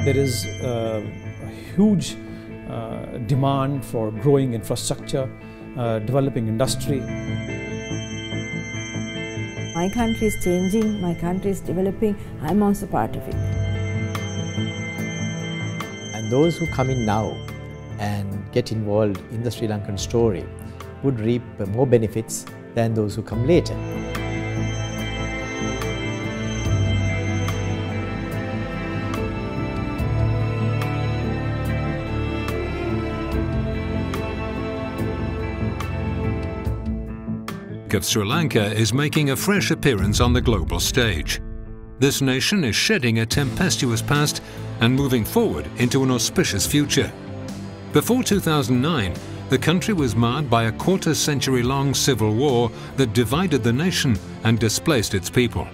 There is a huge demand for growing infrastructure, developing industry. My country is changing, my country is developing, I'm also part of it. And those who come in now and get involved in the Sri Lankan story would reap more benefits than those who come later. Of Sri Lanka is making a fresh appearance on the global stage. This nation is shedding a tempestuous past and moving forward into an auspicious future. Before 2009, the country was marred by a quarter-century-long civil war that divided the nation and displaced its people.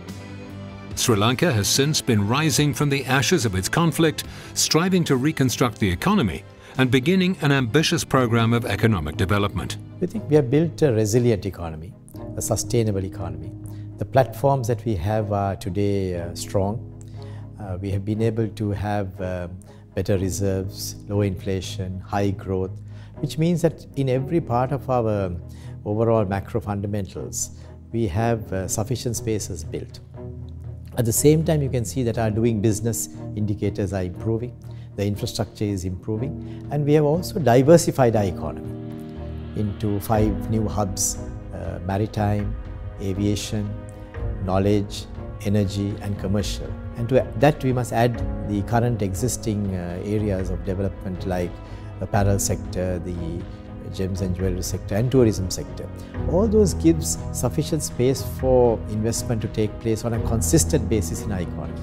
Sri Lanka has since been rising from the ashes of its conflict, striving to reconstruct the economy and beginning an ambitious program of economic development. We think we have built a resilient economy, a sustainable economy. The platforms that we have are today strong. We have been able to have better reserves, low inflation, high growth, which means that in every part of our overall macro fundamentals, we have sufficient spaces built. At the same time, you can see that our doing business indicators are improving, the infrastructure is improving, and we have also diversified our economy into 5 new hubs: maritime, aviation, knowledge, energy and commercial. And to that we must add the current existing areas of development like the apparel sector, the gems and jewelry sector and tourism sector. All those gives sufficient space for investment to take place on a consistent basis in our economy.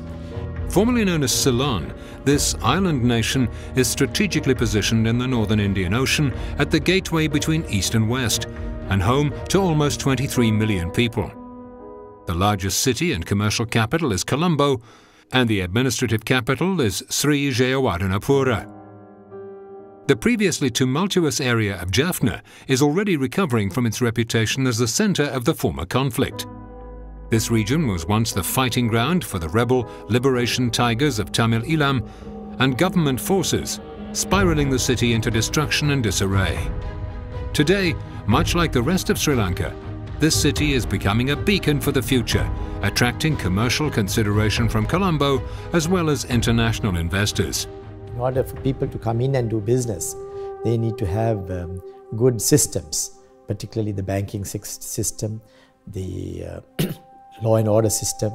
Formerly known as Ceylon, this island nation is strategically positioned in the northern Indian Ocean at the gateway between East and West, and home to almost 23 million people. The largest city and commercial capital is Colombo, and the administrative capital is Sri Jayawardenepura. The previously tumultuous area of Jaffna is already recovering from its reputation as the center of the former conflict. This region was once the fighting ground for the rebel liberation tigers of Tamil Eelam and government forces, spiraling the city into destruction and disarray. Today, much like the rest of Sri Lanka, this city is becoming a beacon for the future, attracting commercial consideration from Colombo as well as international investors. In order for people to come in and do business, they need to have good systems, particularly the banking system, the law and order system.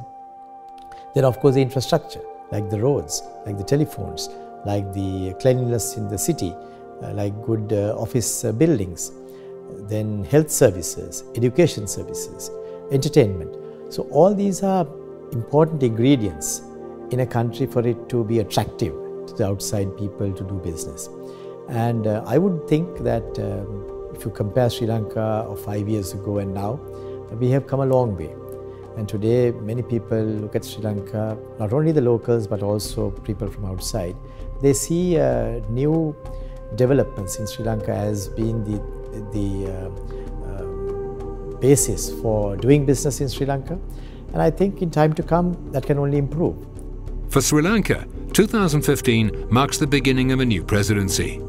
Then of course the infrastructure, like the roads, like the telephones, like the cleanliness in the city, like good office buildings, then health services, education services, entertainment. So all these are important ingredients in a country for it to be attractive to the outside people to do business. And I would think that if you compare Sri Lanka of 5 years ago and now, we have come a long way. And today many people look at Sri Lanka, not only the locals but also people from outside. They see new developments in Sri Lanka as being the basis for doing business in Sri Lanka. And I think in time to come that can only improve. For Sri Lanka, 2015 marks the beginning of a new presidency.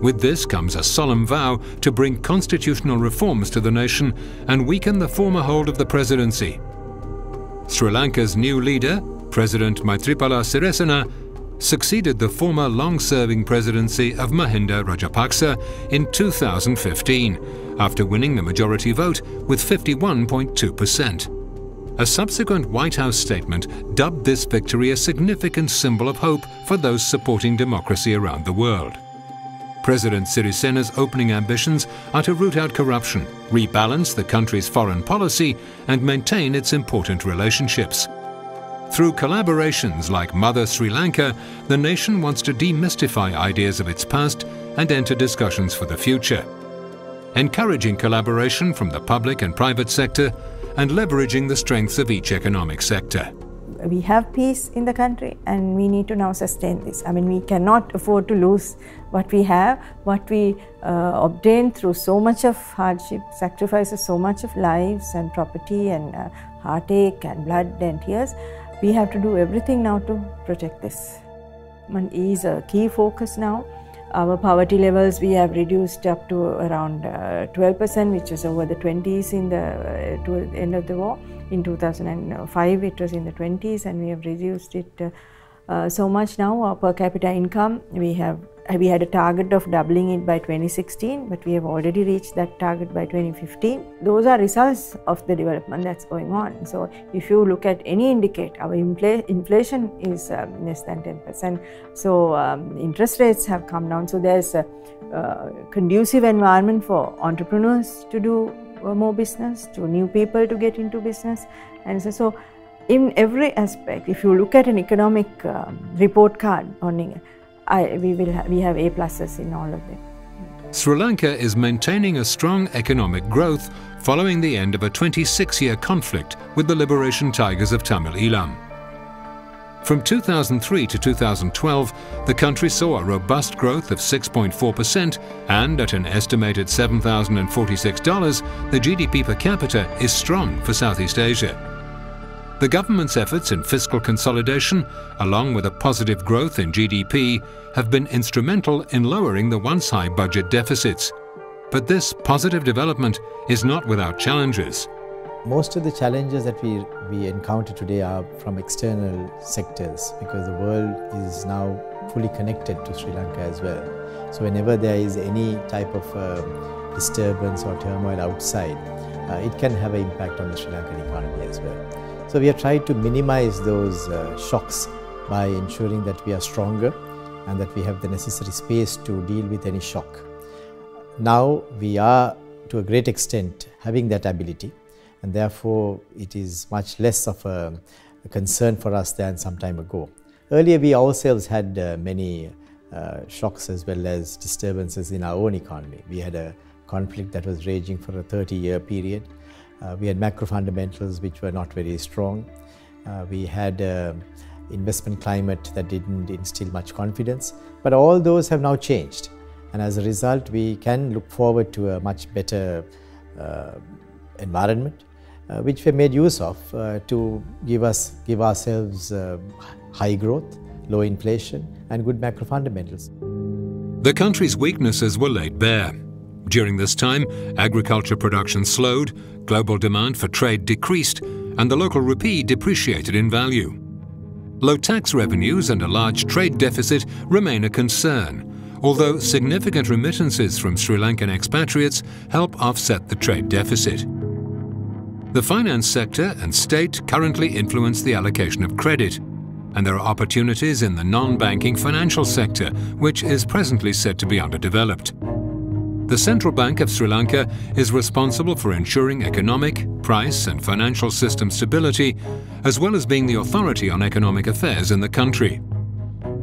With this comes a solemn vow to bring constitutional reforms to the nation and weaken the former hold of the presidency. Sri Lanka's new leader, President Maithripala Sirisena, succeeded the former long-serving presidency of Mahinda Rajapaksa in 2015, after winning the majority vote with 51.2%. A subsequent White House statement dubbed this victory a significant symbol of hope for those supporting democracy around the world. President Sirisena's opening ambitions are to root out corruption, rebalance the country's foreign policy, and maintain its important relationships. Through collaborations like Mother Sri Lanka, the nation wants to demystify ideas of its past and enter discussions for the future, encouraging collaboration from the public and private sector and leveraging the strengths of each economic sector. We have peace in the country and we need to now sustain this. I mean, we cannot afford to lose what we have, what we obtained through so much of hardship, sacrifices so much of lives and property and heartache and blood and tears. We have to do everything now to protect this. development is a key focus now. Our poverty levels we have reduced up to around 12%, which was over the 20s in to the end of the war. In 2005 it was in the 20s, and we have reduced it so much now. Our per capita income, we had a target of doubling it by 2016, but we have already reached that target by 2015. Those are results of the development that's going on. So if you look at any indicator, our inflation is less than 10%. So interest rates have come down. So there's a conducive environment for entrepreneurs to do more business, to new people to get into business. And so in every aspect, if you look at an economic report card on we have A pluses in all of them. Sri Lanka is maintaining a strong economic growth following the end of a 26-year conflict with the Liberation Tigers of Tamil Eelam. From 2003 to 2012, the country saw a robust growth of 6.4%, and at an estimated $7,046, the GDP per capita is strong for Southeast Asia. The government's efforts in fiscal consolidation, along with a positive growth in GDP, have been instrumental in lowering the once-high budget deficits. But this positive development is not without challenges. Most of the challenges that we encounter today are from external sectors, because the world is now fully connected to Sri Lanka as well. So whenever there is any type of disturbance or turmoil outside, it can have an impact on the Sri Lankan economy as well. So we have tried to minimize those shocks by ensuring that we are stronger and that we have the necessary space to deal with any shock. Now we are, to a great extent, having that ability, and therefore it is much less of a concern for us than some time ago. Earlier we ourselves had many shocks as well as disturbances in our own economy. We had a conflict that was raging for a 30-year period. We had macro fundamentals which were not very strong. We had investment climate that didn't instill much confidence. But all those have now changed. And as a result, we can look forward to a much better environment, which we made use of to give ourselves high growth, low inflation, and good macro fundamentals. The country's weaknesses were laid bare. During this time, agriculture production slowed, global demand for trade decreased, and the local rupee depreciated in value. Low tax revenues and a large trade deficit remain a concern, although significant remittances from Sri Lankan expatriates help offset the trade deficit. The finance sector and state currently influence the allocation of credit, and there are opportunities in the non-banking financial sector, which is presently said to be underdeveloped. The Central Bank of Sri Lanka is responsible for ensuring economic, price and financial system stability, as well as being the authority on economic affairs in the country.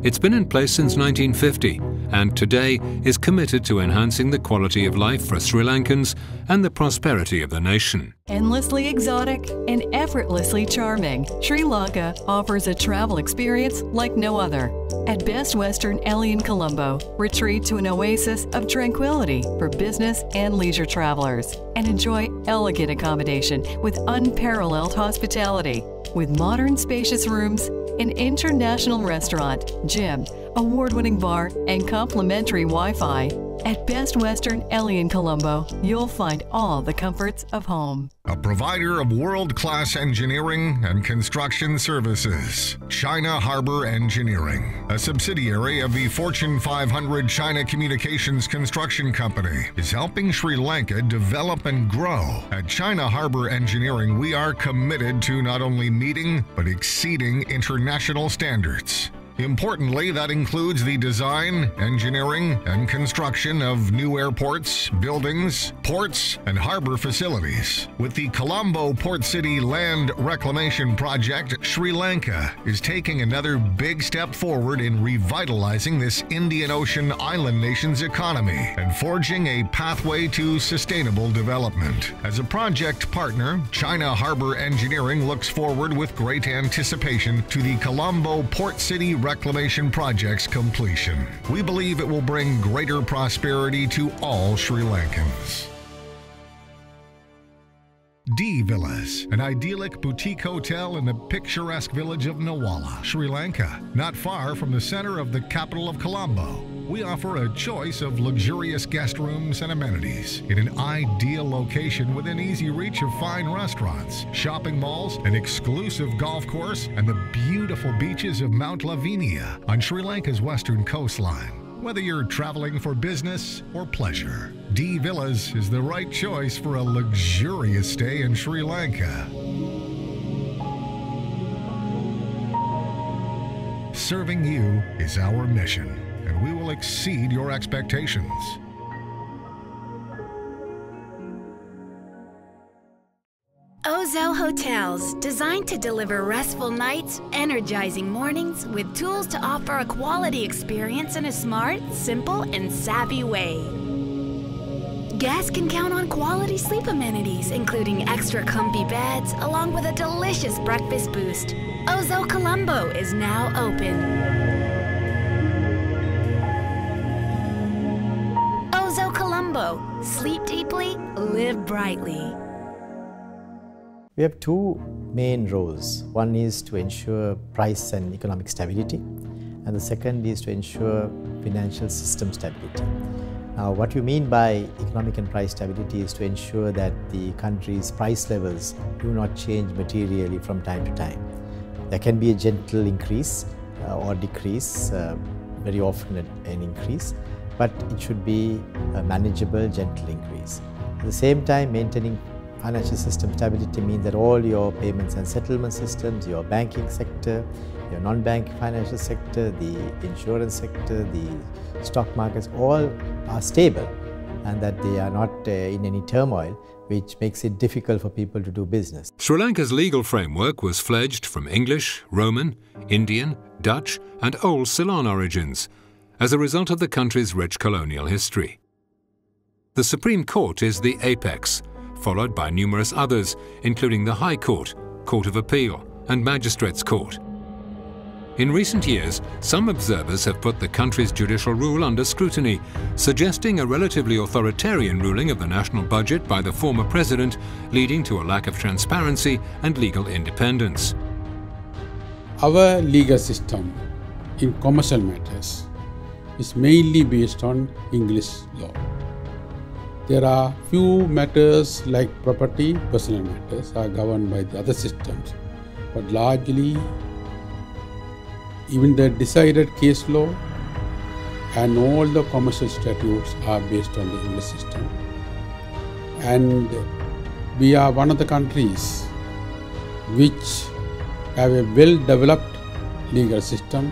It's been in place since 1950 and today is committed to enhancing the quality of life for Sri Lankans and the prosperity of the nation. Endlessly exotic and effortlessly charming, Sri Lanka offers a travel experience like no other. At Best Western in Colombo, retreat to an oasis of tranquility for business and leisure travelers and enjoy elegant accommodation with unparalleled hospitality. With modern spacious rooms, an international restaurant, gym, award-winning bar, and complimentary Wi-Fi. At Best Western in Colombo, you'll find all the comforts of home. A provider of world-class engineering and construction services, China Harbor Engineering, a subsidiary of the Fortune 500 China Communications Construction Company, is helping Sri Lanka develop and grow. At China Harbor Engineering, we are committed to not only meeting, but exceeding international standards. Importantly, that includes the design, engineering, and construction of new airports, buildings, ports, and harbor facilities. With the Colombo Port City Land Reclamation Project, Sri Lanka is taking another big step forward in revitalizing this Indian Ocean island nation's economy and forging a pathway to sustainable development. As a project partner, China Harbor Engineering looks forward with great anticipation to the Colombo Port City Reclamation Project's completion. We believe it will bring greater prosperity to all Sri Lankans. D Villas, an idyllic boutique hotel in the picturesque village of Nawala, Sri Lanka, not far from the center of the capital of Colombo. We offer a choice of luxurious guest rooms and amenities in an ideal location within easy reach of fine restaurants, shopping malls, an exclusive golf course, and the beautiful beaches of Mount Lavinia on Sri Lanka's western coastline. Whether you're traveling for business or pleasure, D Villas is the right choice for a luxurious stay in Sri Lanka. Serving you is our mission, and we will exceed your expectations. Ozo Hotels, designed to deliver restful nights, energizing mornings, with tools to offer a quality experience in a smart, simple, and savvy way. Guests can count on quality sleep amenities, including extra comfy beds, along with a delicious breakfast boost. Ozo Colombo is now open. Ozo Colombo, sleep deeply, live brightly. We have two main roles. One is to ensure price and economic stability, and the second is to ensure financial system stability. Now, what we mean by economic and price stability is to ensure that the country's price levels do not change materially from time to time. There can be a gentle increase or decrease, very often an increase, but it should be a manageable, gentle increase. At the same time, maintaining financial system stability means that all your payments and settlement systems, your banking sector, your non-banking financial sector, the insurance sector, the stock markets, all are stable and that they are not in any turmoil, which makes it difficult for people to do business. Sri Lanka's legal framework was fledged from English, Roman, Indian, Dutch and Old Ceylon origins as a result of the country's rich colonial history. The Supreme Court is the apex, followed by numerous others, including the High Court, Court of Appeal, and Magistrates' Court. In recent years, some observers have put the country's judicial rule under scrutiny, suggesting a relatively authoritarian ruling of the national budget by the former president, leading to a lack of transparency and legal independence. Our legal system in commercial matters is mainly based on English law. There are few matters like property, personal matters are governed by the other systems, but largely even the decided case law and all the commercial statutes are based on the English system. And we are one of the countries which have a well-developed legal system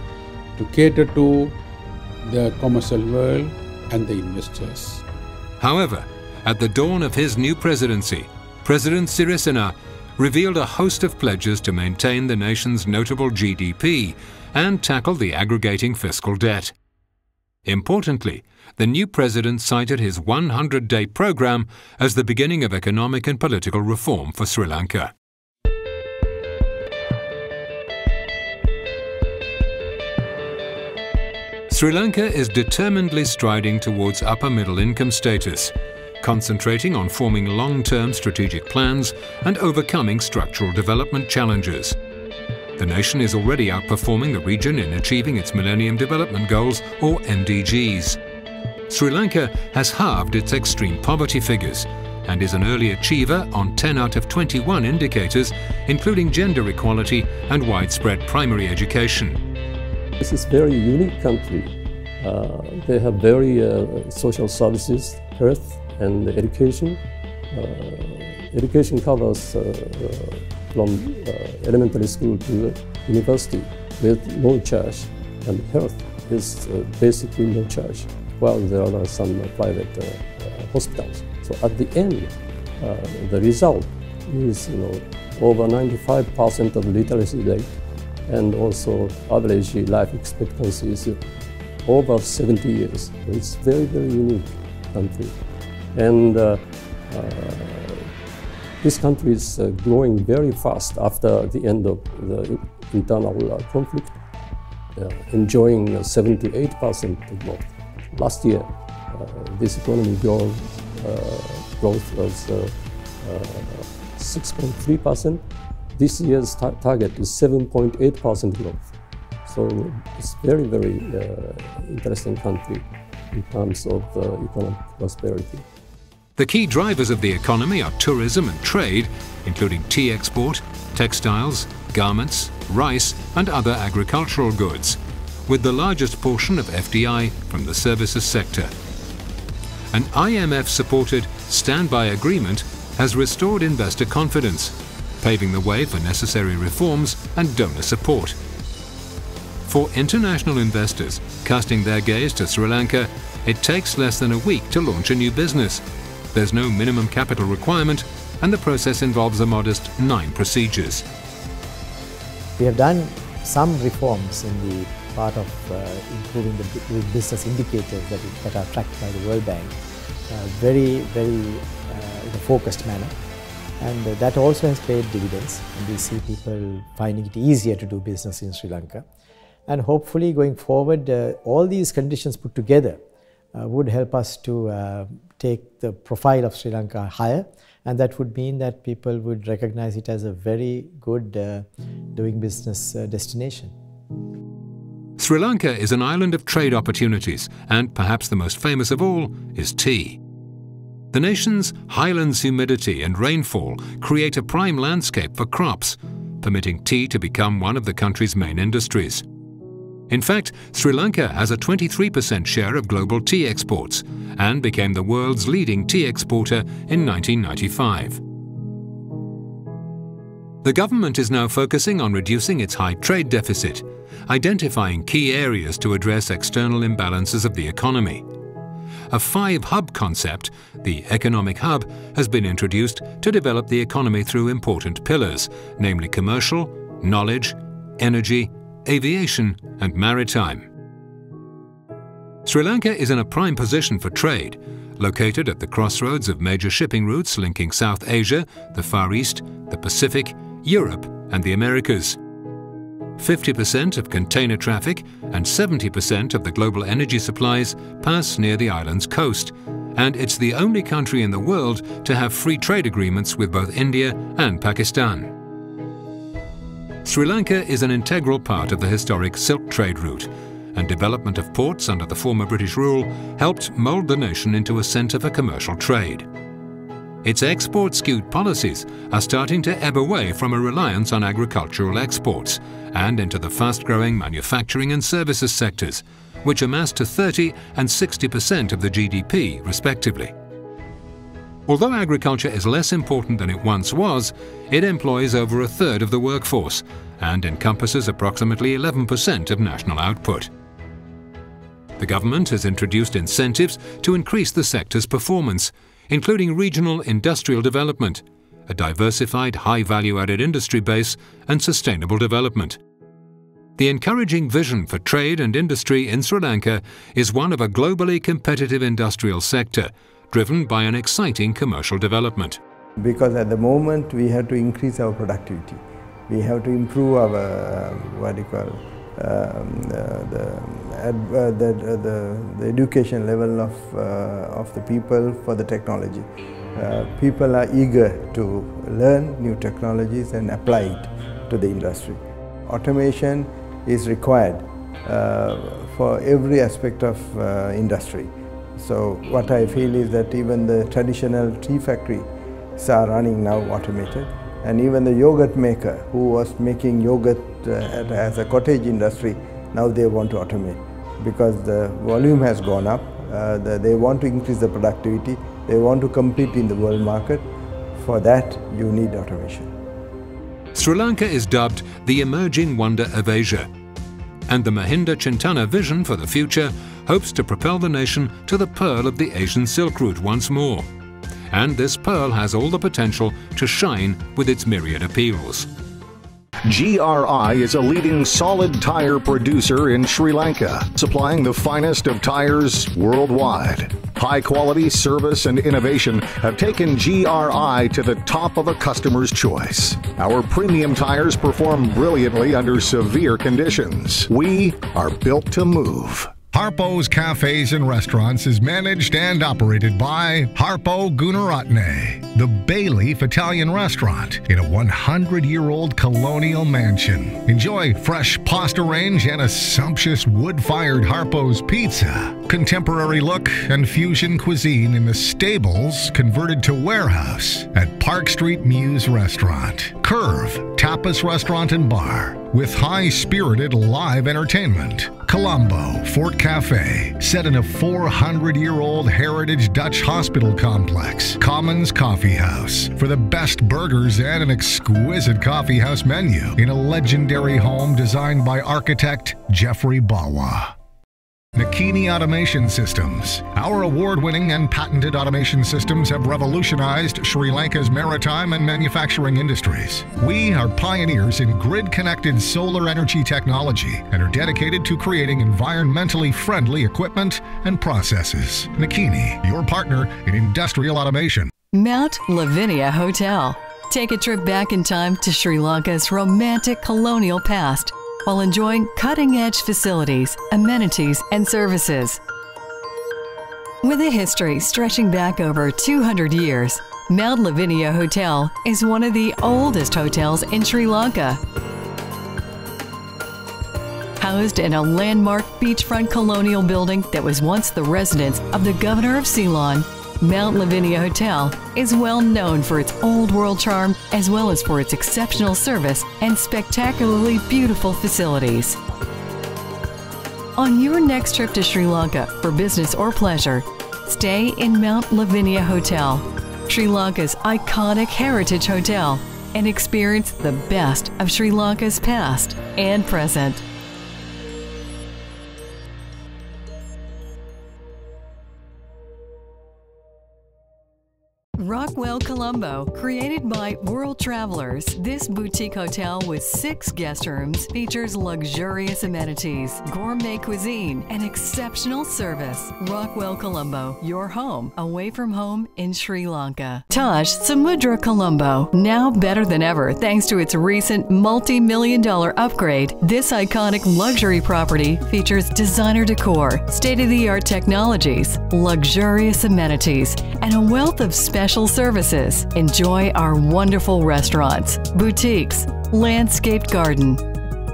to cater to the commercial world and the investors. However, at the dawn of his new presidency, President Sirisena revealed a host of pledges to maintain the nation's notable GDP and tackle the aggregating fiscal debt. Importantly, the new president cited his 100-day program as the beginning of economic and political reform for Sri Lanka. Sri Lanka is determinedly striding towards upper middle income status, concentrating on forming long-term strategic plans and overcoming structural development challenges. The nation is already outperforming the region in achieving its Millennium Development Goals, or MDGs. Sri Lanka has halved its extreme poverty figures and is an early achiever on 10 out of 21 indicators, including gender equality and widespread primary education. This is a very unique country. They have very social services, health and education. Education covers from elementary school to university with no charge, and health is basically no charge, while there are some private hospitals. So at the end, the result is over 95% of literacy rate, and also average life expectancy is over 70 years. It's very, very unique country. And this country is growing very fast after the end of the internal conflict, enjoying 7 to 8% growth. Last year, this economy growth was 6.3%. This year's target is 7.8% growth. So it's very, very interesting country in terms of economic prosperity. The key drivers of the economy are tourism and trade, including tea export, textiles, garments, rice and other agricultural goods, with the largest portion of FDI from the services sector. An IMF-supported standby agreement has restored investor confidence, paving the way for necessary reforms and donor support. For international investors casting their gaze to Sri Lanka, it takes less than a week to launch a new business. There's no minimum capital requirement, and the process involves a modest 9 procedures. We have done some reforms in the part of improving the business indicators that are tracked by the World Bank, very in a focused manner. And that also has paid dividends, and we see people finding it easier to do business in Sri Lanka. And hopefully going forward, all these conditions put together would help us to take the profile of Sri Lanka higher, and that would mean that people would recognize it as a very good doing business destination. Sri Lanka is an island of trade opportunities, and perhaps the most famous of all is tea. The nation's highlands humidity and rainfall create a prime landscape for crops, permitting tea to become one of the country's main industries. In fact, Sri Lanka has a 23% share of global tea exports and became the world's leading tea exporter in 1995. The government is now focusing on reducing its high trade deficit, identifying key areas to address external imbalances of the economy. A 5-hub concept, the economic hub, has been introduced to develop the economy through important pillars, namely commercial, knowledge, energy, aviation and maritime. Sri Lanka is in a prime position for trade, located at the crossroads of major shipping routes linking South Asia, the Far East, the Pacific, Europe and the Americas. 50% of container traffic and 70% of the global energy supplies pass near the island's coast, and it's the only country in the world to have free trade agreements with both India and Pakistan. Sri Lanka is an integral part of the historic Silk Trade route, and development of ports under the former British rule helped mould the nation into a centre for commercial trade. Its export-skewed policies are starting to ebb away from a reliance on agricultural exports and into the fast-growing manufacturing and services sectors, which amass to 30% and 60% of the GDP, respectively. Although agriculture is less important than it once was, it employs over a third of the workforce and encompasses approximately 11% of national output. The government has introduced incentives to increase the sector's performance, including regional industrial development, a diversified high value-added industry base and sustainable development. The encouraging vision for trade and industry in Sri Lanka is one of a globally competitive industrial sector, driven by an exciting commercial development. Because at the moment we have to increase our productivity. We have to improve our, the education level of the people for the technology. People are eager to learn new technologies and apply it to the industry. Automation is required for every aspect of industry. So what I feel is that even the traditional tea factories are running now automated, and even the yogurt maker who was making yogurt as a cottage industry, now they want to automate because the volume has gone up. They want to increase the productivity. They want to compete in the world market. For that, you need automation. Sri Lanka is dubbed the emerging wonder of Asia, and the Mahinda Chintana vision for the future hopes to propel the nation to the pearl of the Asian Silk Route once more. And this pearl has all the potential to shine with its myriad appeals. GRI is a leading solid tire producer in Sri Lanka, supplying the finest of tires worldwide. High-quality service and innovation have taken GRI to the top of a customer's choice. Our premium tires perform brilliantly under severe conditions. We are built to move. Harpo's Cafes and Restaurants is managed and operated by Harpo Gunaratne, the Bay Leaf Italian restaurant in a 100-year-old colonial mansion. Enjoy fresh pasta range and a sumptuous wood-fired Harpo's pizza. Contemporary look and fusion cuisine in the stables converted to warehouse at Park Street Muse Restaurant. Curve Tapas Restaurant and Bar with high-spirited live entertainment. Colombo Fort Cafe, set in a 400-year-old heritage Dutch hospital complex. Commons Coffee House for the best burgers and an exquisite coffee house menu in a legendary home designed by architect Jeffrey Bawa. Nakini Automation Systems. Our award-winning and patented automation systems have revolutionized Sri Lanka's maritime and manufacturing industries. We are pioneers in grid-connected solar energy technology and are dedicated to creating environmentally friendly equipment and processes. Nakini, your partner in industrial automation. Mount Lavinia Hotel. Take a trip back in time to Sri Lanka's romantic colonial past, while enjoying cutting-edge facilities, amenities, and services. With a history stretching back over 200 years, Mount Lavinia Hotel is one of the oldest hotels in Sri Lanka. Housed in a landmark beachfront colonial building that was once the residence of the governor of Ceylon, Mount Lavinia Hotel is well known for its old-world charm as well as for its exceptional service and spectacularly beautiful facilities. On your next trip to Sri Lanka for business or pleasure, stay in Mount Lavinia Hotel, Sri Lanka's iconic heritage hotel, and experience the best of Sri Lanka's past and present. Rockwell Colombo, created by world travelers, this boutique hotel with 6 guest rooms features luxurious amenities, gourmet cuisine, and exceptional service. Rockwell Colombo, your home away from home in Sri Lanka. Taj Samudra Colombo, now better than ever thanks to its recent multi-million-dollar upgrade. This iconic luxury property features designer decor, state-of-the-art technologies, luxurious amenities, and a wealth of special services. Enjoy our wonderful restaurants, boutiques, landscaped garden,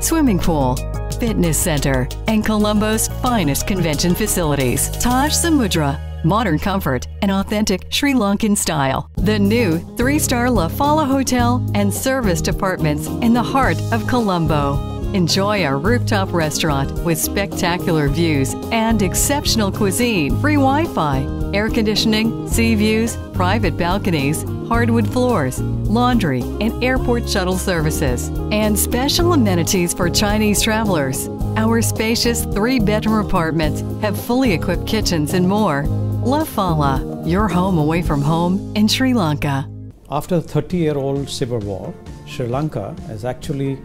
swimming pool, fitness center, and Colombo's finest convention facilities. Taj Samudra, modern comfort and authentic Sri Lankan style. The new 3-star La Fala Hotel and service departments in the heart of Colombo. Enjoy our rooftop restaurant with spectacular views and exceptional cuisine, free Wi-Fi, air conditioning, sea views, private balconies, hardwood floors, laundry, and airport shuttle services, and special amenities for Chinese travelers. Our spacious 3-bedroom apartments have fully equipped kitchens and more. La Fala, your home away from home in Sri Lanka. After the 30-year-old civil war, Sri Lanka has actually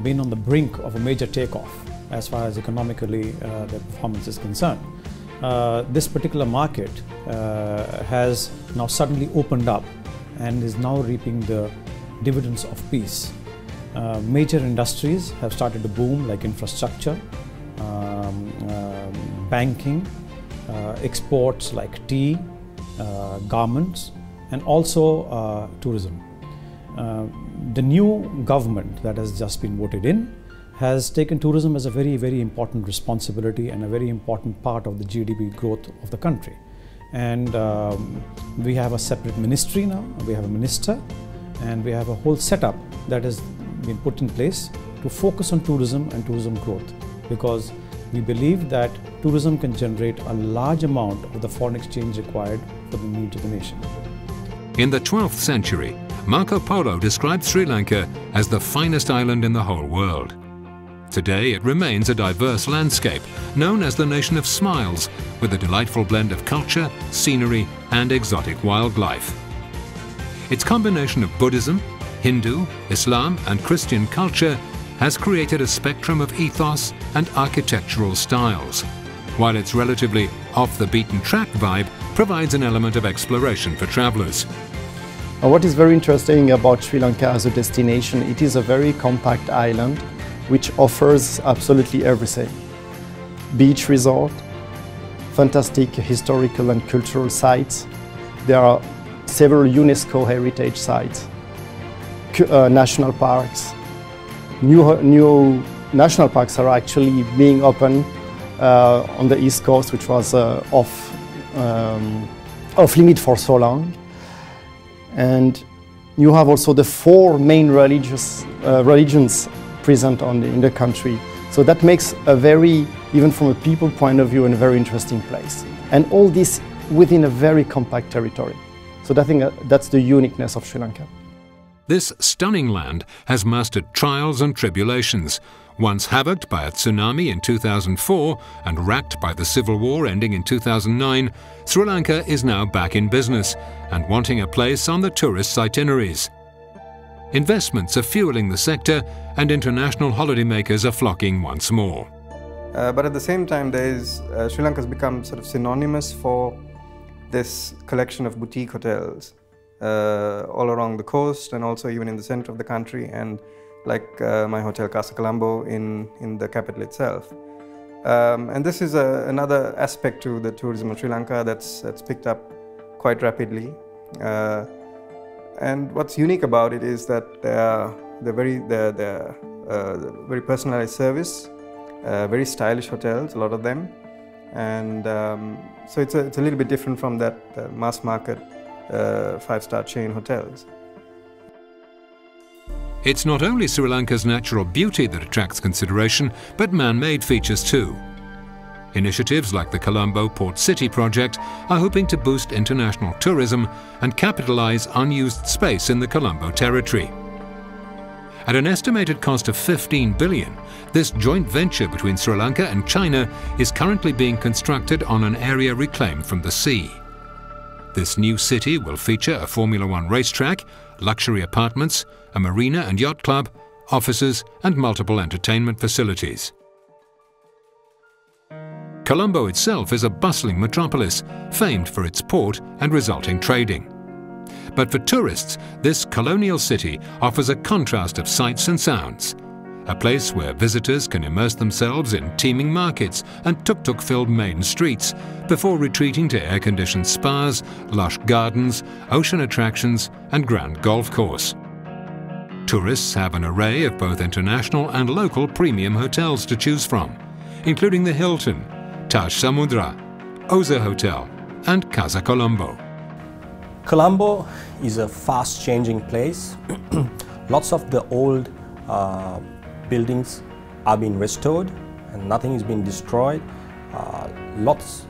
been on the brink of a major takeoff as far as economically the performance is concerned. This particular market has now suddenly opened up and is now reaping the dividends of peace. Major industries have started to boom, like infrastructure, banking, exports like tea, garments, and also tourism. The new government that has just been voted in has taken tourism as a very, very important responsibility and a very important part of the GDP growth of the country. And we have a separate ministry now, we have a minister, and we have a whole setup that has been put in place to focus on tourism and tourism growth, because we believe that tourism can generate a large amount of the foreign exchange required for the needs of the nation. In the 12th century, Marco Polo described Sri Lanka as the finest island in the whole world. Today it remains a diverse landscape, known as the Nation of Smiles, with a delightful blend of culture, scenery, and exotic wildlife. Its combination of Buddhism, Hindu, Islam, and Christian culture has created a spectrum of ethos and architectural styles, while its relatively off-the-beaten-track vibe provides an element of exploration for travelers. What is very interesting about Sri Lanka as a destination, it is a very compact island which offers absolutely everything. beach resort, fantastic historical and cultural sites. There are several UNESCO heritage sites, national parks. New national parks are actually being opened on the East Coast, which was off limit for so long. And you have also the 4 main religions present in the country. So that makes a very, even from a people point of view, a very interesting place. And all this within a very compact territory. So I think that's the uniqueness of Sri Lanka. This stunning land has mastered trials and tribulations. Once havocked by a tsunami in 2004 and racked by the civil war ending in 2009, Sri Lanka is now back in business and wanting a place on the tourists' itineraries. Investments are fueling the sector and international holidaymakers are flocking once more. But at the same time, Sri Lanka has become sort of synonymous for this collection of boutique hotels all along the coast and also even in the center of the country, and like my hotel Casa Colombo in the capital itself. And this is another aspect to the tourism of Sri Lanka that's picked up quite rapidly. And what's unique about it is that they're very personalized service, very stylish hotels, a lot of them, and so it's a little bit different from that mass market 5-star chain hotels. It's not only Sri Lanka's natural beauty that attracts consideration, but man-made features too. Initiatives like the Colombo Port City project are hoping to boost international tourism and capitalize unused space in the Colombo territory. At an estimated cost of 15 billion, this joint venture between Sri Lanka and China is currently being constructed on an area reclaimed from the sea. This new city will feature a Formula One racetrack, luxury apartments, a marina and yacht club, offices and multiple entertainment facilities. Colombo itself is a bustling metropolis, famed for its port and resulting trading. But for tourists, this colonial city offers a contrast of sights and sounds. A place where visitors can immerse themselves in teeming markets and tuk-tuk-filled main streets before retreating to air-conditioned spas, lush gardens, ocean attractions and grand golf course. Tourists have an array of both international and local premium hotels to choose from, including the Hilton, Taj Samudra, Oza Hotel and Casa Colombo. Colombo is a fast-changing place. Lots of the old buildings are being restored and nothing is being destroyed. Lots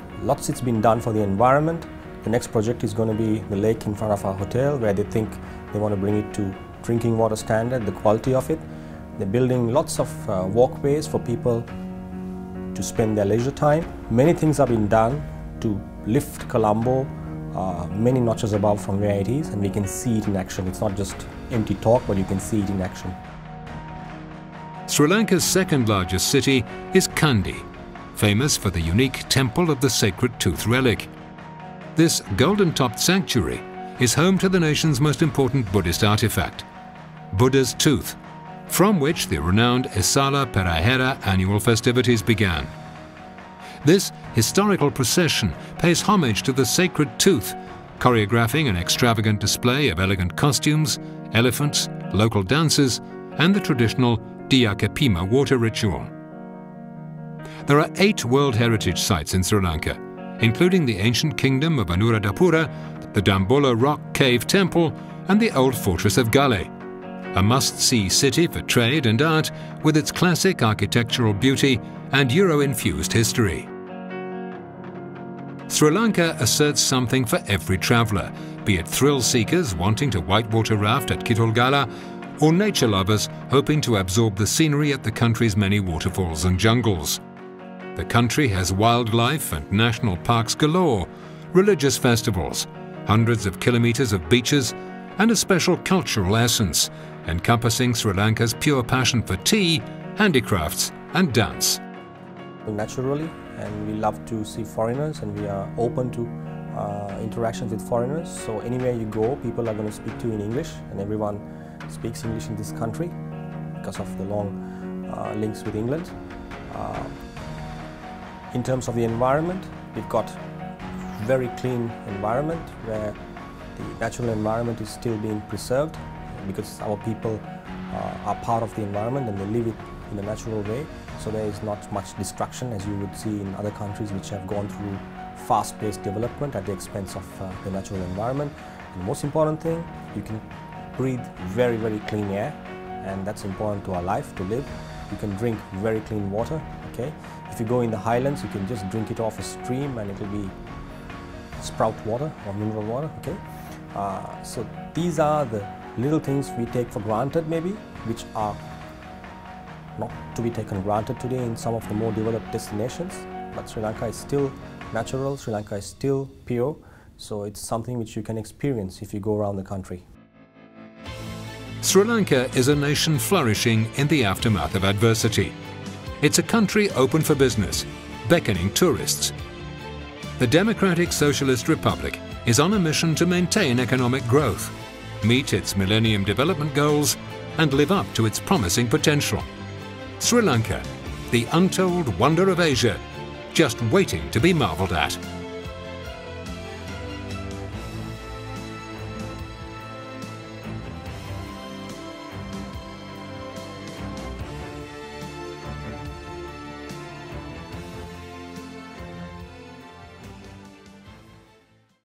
it's been done for the environment. The next project is going to be the lake in front of our hotel, where they think they want to bring it to drinking water standard, the quality of it. They're building lots of walkways for people to spend their leisure time. Many things have been done to lift Colombo many notches above from where it is, and we can see it in action. It's not just empty talk, but you can see it in action. Sri Lanka's second largest city is Kandy, famous for the unique temple of the sacred tooth relic. This golden-topped sanctuary is home to the nation's most important Buddhist artifact, Buddha's tooth, from which the renowned Esala Perahera annual festivities began. This historical procession pays homage to the sacred tooth, choreographing an extravagant display of elegant costumes, elephants, local dances, and the traditional Diya Kapima water ritual. There are 8 World Heritage Sites in Sri Lanka, including the ancient kingdom of Anuradhapura, the Dambola Rock Cave Temple, and the old fortress of Gale, a must-see city for trade and art with its classic architectural beauty and Euro-infused history. Sri Lanka asserts something for every traveller, be it thrill-seekers wanting to whitewater raft at Kitulgala or nature lovers hoping to absorb the scenery at the country's many waterfalls and jungles. The country has wildlife and national parks galore, religious festivals, hundreds of kilometres of beaches, and a special cultural essence, encompassing Sri Lanka's pure passion for tea, handicrafts, and dance. Naturally, and we love to see foreigners, and we are open to interactions with foreigners. So anywhere you go, people are going to speak to you in English, and everyone speaks English in this country because of the long links with England. In terms of the environment, we've got very clean environment where the natural environment is still being preserved because our people are part of the environment and they live it in a natural way. So there is not much destruction as you would see in other countries which have gone through fast-paced development at the expense of the natural environment. And the most important thing, you can breathe very, very clean air, and that's important to our life, to live. You can drink very clean water, okay? If you go in the highlands, you can just drink it off a stream and it will be sprout water or mineral water, okay? So these are the little things we take for granted maybe, which are not to be taken granted today in some of the more developed destinations. But Sri Lanka is still natural, Sri Lanka is still pure, so it's something which you can experience if you go around the country. Sri Lanka is a nation flourishing in the aftermath of adversity. It's a country open for business, beckoning tourists. The Democratic Socialist Republic is on a mission to maintain economic growth, meet its Millennium Development Goals, and live up to its promising potential. Sri Lanka, the untold wonder of Asia, just waiting to be marveled at.